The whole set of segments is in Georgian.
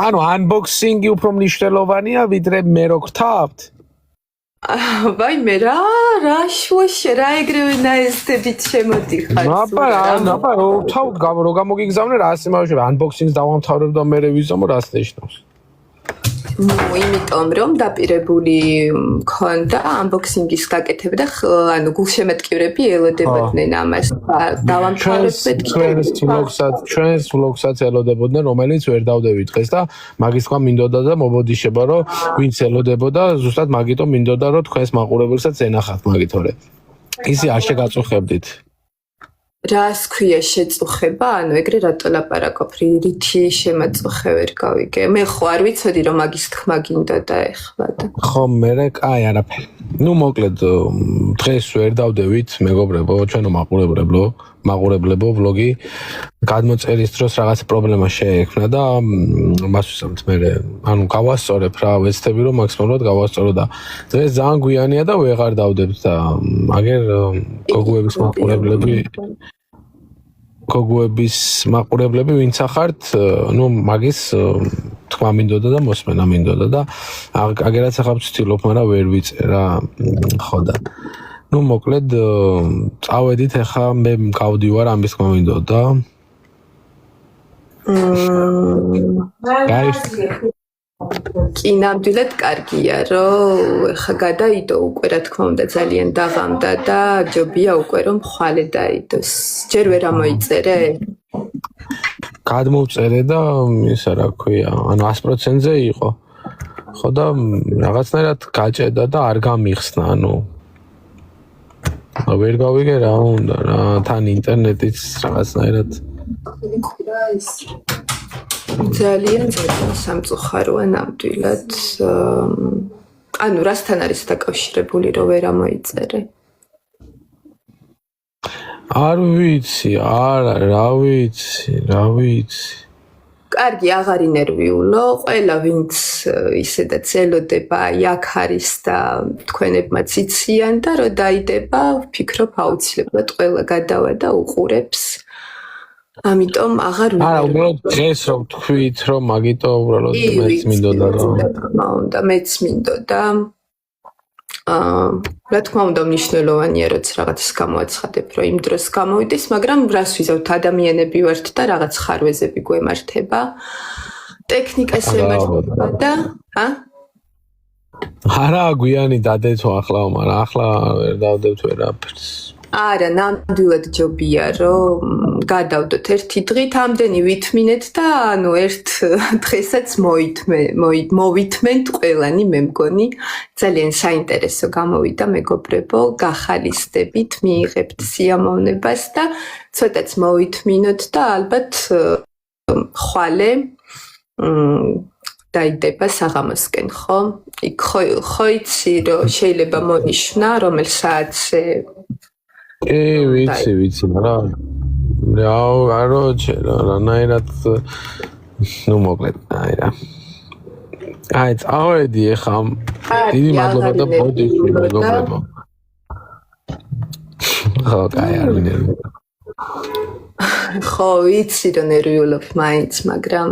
ანუ unboxing-ი უფრო მნიშვნელოვანია, ვიდრე მე რო გთავთ? ვაი მე რა შუაში რა ეგრევე ნაესთებით შემოდიხარ. აბა რო გამოგიგზავნე რა ასე მაშინ unboxing-ს დავამთავრებ და მე ვიზამო რას ნიშნავს. იმიტომ რომ დაპირებული მქონდა unboxing-ის გაკეთება და ანუ გულშემატკივრები ელოდებოდნენ ამას. დავამთავრებდეთ ჩვენს vlog-საც ელოდებოდნენ, რომელიც ვერ დავდევით დღეს და მაგის თქვა მინდოდა და მობოდიშება რომ ვინც ელოდებოდა, ზუსტად მაგიტომ მინდოდა რომ თქვენს მაყურებელსაც ენახათ მაგითორე. ისი არ შეგაწუხებდით. რას ქვია შეწუხება? ანუ ეგრე რატო ლაპარაკობ? რითი შემაწუხე ვერ გავიგე. მე ხო არ ვიცოდი რომ მაგის თქმა გინდოდა ეხლა და. ხო, მე არაფერი. ნუ მოკლედ დღეს ვერ დავდევით, მეგობრებო, ჩვენო მაყურებლებო vlog-ი გადმოწერის დროს რაღაც პრობლემა შეექმნა და მას ვისამთ მე ანუ გავასწორებ რა, ვეცდები რომ მაქსიმალურად გავასწორო და დღეს ძალიან გვიანია და ვეღარ დავდებთ და აგერ გოგუების მაყურებლები ვინც ახართ, ნუ მაგის თქვა მინდოდა და მოსმენა მინდოდა და აგერაც ახლა ვცდილობ, მაგრამ ვერ ვიწერ რა, ხო და ნუ მოკლედ წავედით ახლა მე გავდივარ ამის თქვა მინდოდა. კი, ნამდვილად კარგია, რომ ახლა გადაიდო უკვე რა თქმა უნდა ძალიან დაღამდა და ჯობია უკვე რომ ხვალე დაიდოს. ჯერ ვერ ამოიწერე? გადმოვწერე და ისა რა ქვია, ანუ 100%-ზე იყო. ხო და რაღაცნაირად გაჭედა და არ გამიხსნა, ანუ ვერ გავიგე რა უნდა რა, თან ინტერნეტიც რაღაცნაირად ძალიან სამწუხაროა ნამდვილად. ანუ რასთან არის დაკავშირებული რომ ვერ ამოიწერე? არ ვიცი, რა ვიცი. კარგი, აღარ ინერვიულო, ყველა ვინც ისედაც ელოდება, აქ არის და თქვენებმაც იციან და რომ დაიდება, ვფიქრობ აუცილებლად ყველა გადავა და უყურებს. ამიტომ აღარ არა, უბრალოდ დღეს რომ თქვით, რომ მაგიტო უბრალოდ მეც მინდოდა რომ მეც მინდოდა. რა თქმა უნდა მნიშვნელოვანია, როცა რაღაცას გამოაცხადებ, რომ იმ დროს გამოვიდეს, მაგრამ რას ვიზავთ, ადამიანები ვართ და რაღაც ხარვეზები გვემართება. ტექნიკას ემართება და არა, გვიანი დადეთო ახლა, მაგრამ ახლა ვერ დავდებთ ვერაფერს. არა, ნამდვილად ჯობია, რომ გადავდოთ ერთი დღით, ამდენი ვითმინეთ და ანუ ერთ დღესაც მოვითმენთ ყველანი, მე მგონი, ძალიან საინტერესო გამოვიდა, მეგობრებო, გახალისდებით, მიიღებთ სიამოვნებას და ცოტაც მოვითმინოთ და ალბათ ხვალე დაიდება საღამოსკენ, ხო? იქ ხო იცი, რომ შეიძლება მონიშნა, რომელ საათზე ვიცი, მაგრამ რანაირად ნუ მოკლედ, აი, წავედი ახლა. დიდი მადლობა და ბოდიში მეგობრებო. ხო, კაი, არ მინერვიულობ. ხო, ვიცი რომ ნერვიულობ მაინც, მაგრამ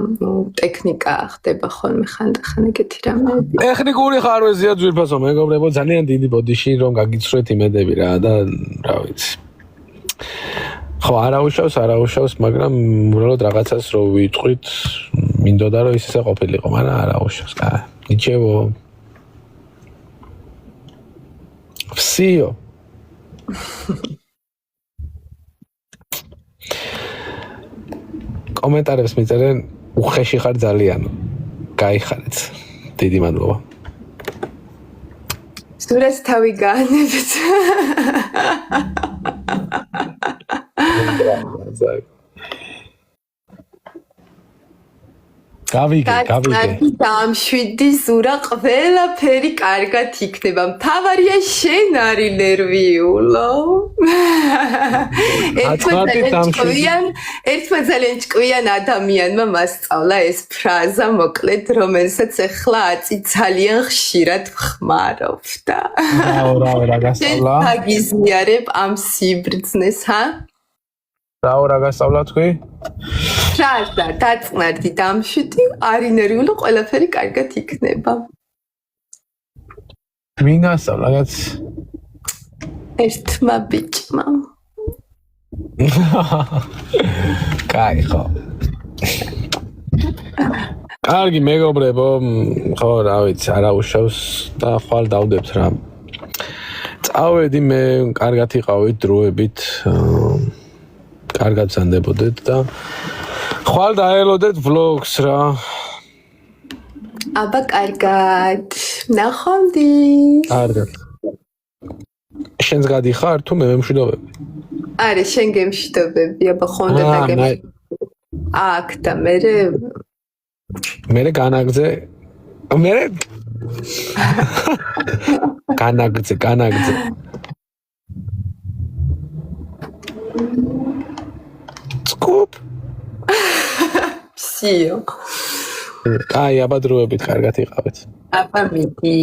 ტექნიკა ხდება ხოლმე ხანდახან ეგეთი რამეები. ტექნიკური ხარვეზია ძვირფასო მეგობრებო, ძალიან დიდი ბოდიში რომ გაგიცხრეთ იმედები რა და რა ვიცი. ხო, არაუშავს, მაგრამ უბრალოდ რაღაცას რო ვიტყვით, მინდოდა რომ ისე ყოფილიყო, მაგრამ არაუშავს, კაი. ნიჩევო. ვსიო. კომენტარებს მიწერენ, უხეში ხარ ძალიან. გაიხარეთ. დიდი მადლობა. სურათს თავი გაანებთ. გავიგე. დამშვიდი ზურა, ყველაფერი კარგად იქნება. მთავარია შენ არი ნერვიულო. ერთმა ძალიან ჭკვიან ადამიანმა მასწავლა ეს ფრაზა, მოკლედ, რომელსაც ახლა აწი ძალიან ხშირად ვხმარობ და რა გასწავლა? გაგიზიარებ ამ სიბრძნეს, რაო რა გასწავლა თქვი? რაზა დაწნარდი დამშვიდი, არ ინერვიულო, ყველაფერი კარგად იქნება. ვინ გასწავლა კაც? ერთმა ბიჭმა. კაი ხო. კარგი მეგობრებო, ხო რა ვიცი, არა უშავს და ხვალ დავდებთ რა. წავედი მე კარგად იყავით დროებით. კარგად ზანდებოდეთ და ხვალ დაელოდეთ vlogs რა. აბა კარგად. ნახვამდი. კარგად. შენს გადიხარ თუ მე მემშვიდობები? არა, შენ გემშვიდობები, აბა ხონდა დაგემშვიდობები. აქ და მე განაგზე განაგზე Scoop. Всё. აი, აბა დროებით კარგად იყავით. აბა მიდი.